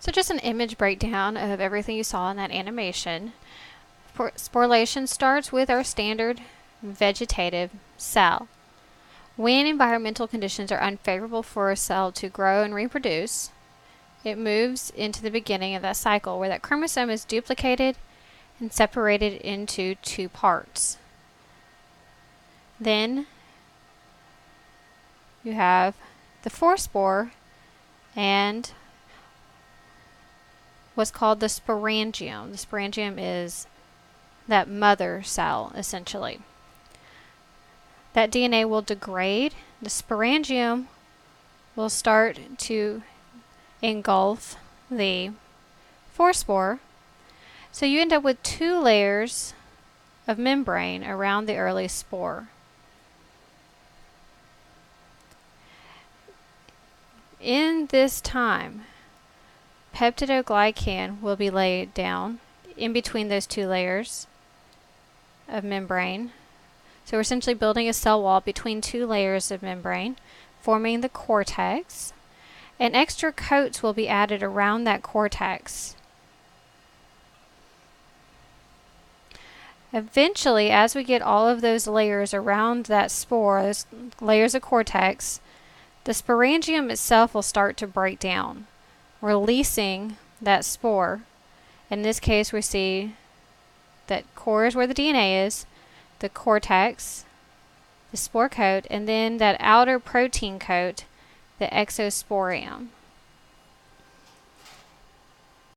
So just an image breakdown of everything you saw in that animation. Sporulation starts with our standard vegetative cell. When environmental conditions are unfavorable for a cell to grow and reproduce, it moves into the beginning of that cycle where that chromosome is duplicated and separated into two parts. Then you have the forespore and what's called the sporangium. The sporangium is that mother cell, essentially. That DNA will degrade. The sporangium will start to engulf the forespore. So you end up with two layers of membrane around the early spore. In this time, peptidoglycan will be laid down in between those two layers of membrane. So we're essentially building a cell wall between two layers of membrane, forming the cortex, and extra coats will be added around that cortex. Eventually, as we get all of those layers around that spore, those layers of cortex, the sporangium itself will start to break down, releasing that spore. In this case, we see that core is where the DNA is, the cortex, the spore coat, and then that outer protein coat, the exosporium.